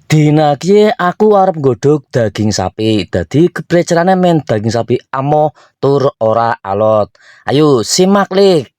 Dina iki aku arep nggodhog daging sapi. Dadi geprecerane men daging sapi amo tur ora alot. Ayo simak Lik.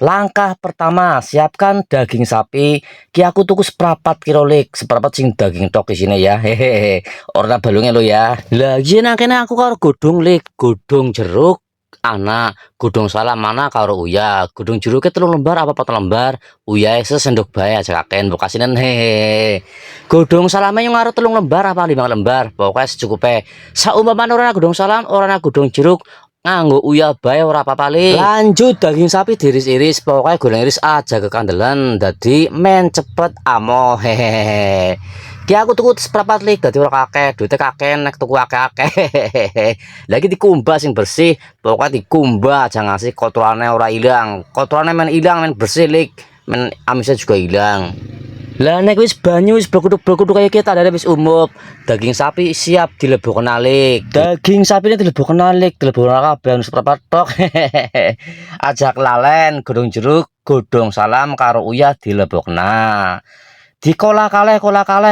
Langkah pertama, siapkan daging sapi. Ki aku tuku seprapat kilo Lik, seprapat sing daging tok isine ya. Hehehe. Ora balunge lo ya. Lah iki nang kene aku karo godhong Lik, godhong jeruk ana, godhong salam mana karo uyah. Godhong jeruke 3 lembar apa 4 lembar, uyahe sesendok bae aja kaken bekasinen hehehe. Godhong salame yang ngaruh 3 lembar apa 5 lembar, pokoknya secukupe. Saumpamane ora ana godhong salam, ora ana godhong jeruk, nganggo uyah bae ora apa-apa Lik. Lanjut daging sapi diiris-iris, pokoknya goreng iris aja kekandelan, dadi men cepet amo hehehe. Ki aku tuku seprapat Lik, dadi ora kakek, duite kakek nek tuku akeh-akeh hehehe. Lagi dikumbah sing bersih, pokoknya dikumbah aja ngasih kotorane ora ilang. Kotorane men ilang men bersih Lik, men amisnya juga hilang. Lah nek wis banyu wis blekuduk-blekuduk kaya kita tandane wis umup. Daging sapi siap dilebokna Lik. Daging sapine dilebokna Lik, dilebokna kabeh seprapat tok. Ajak lalen, godhong jeruk, godhong salam karo uyah dilebokna. Dikolah kaleh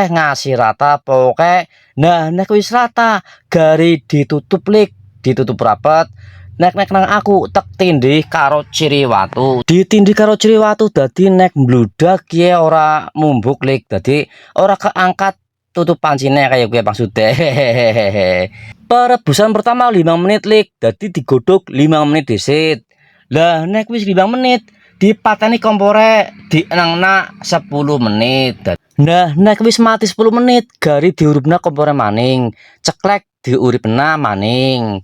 ngasih rata pokoke. Nah nek wis rata, gari ditutup Lik, ditutup rapet. Nek nang aku tek tindih karo ciri watu. Ditindih karo ciri watu dadi nek mbludak ye ora mumbuk Lik. Dadi ora keangkat tutup pancine kayak gue maksudnya. Perebusan pertama 5 menit Lik. Dadi digodhog 5 menit dhisit. Lah nek wis 5 menit dipateni kompore dienengna 10 menit. Nah nek wis mati 10 menit gari diurupna kompore maning, ceklek diuripna maning.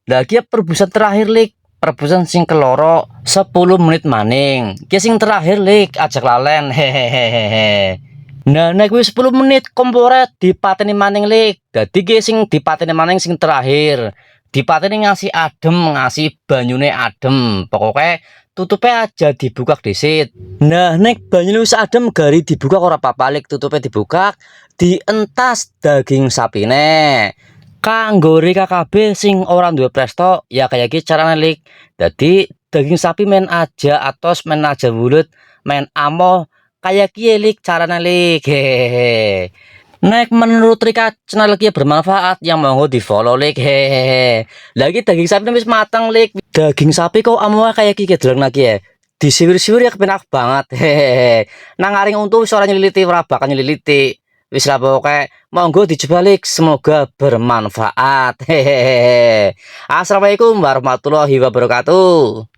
Lah iki perebusan terakhir Lik, perebusan sing keloro 10 menit maning. Ki sing terakhir Lik, ajak lalen hehehe. Nah nek wis 10 menit kompore dipateni maning Lik. Dadi ki sing dipateni maning sing terakhir. Dipateni ngasih adem, ngasih banyune adem. Pokoknya tutupnya aja dibuka dhisit. Nah nek banyune wis adem gari dibuka ora apa-apa Lik, tutupnya dibuka, dientas daging sapine. Kanggo KKB sing ora duwe presto ya kayak iki carane Lik. Dadi daging sapi men aja atos, men aja wulut, men amo kayak iki Lik carane Lik. Hehehe. Nek menurut Rika channel iki bermanfaat yang monggo di follow Lik hehehe. Lagi daging sapi wis mateng Lik. Daging sapi kok amo kayak iki deleng lagi ya. Disiwir-siwir ya kepenak banget hehehe. Nang aring untu wis ora nyeliliti, ora bakal nyeliliti. Wis lah pokoke monggo dicoba Lik, semoga bermanfaat hehehe. Assalamualaikum warahmatullahi wabarakatuh.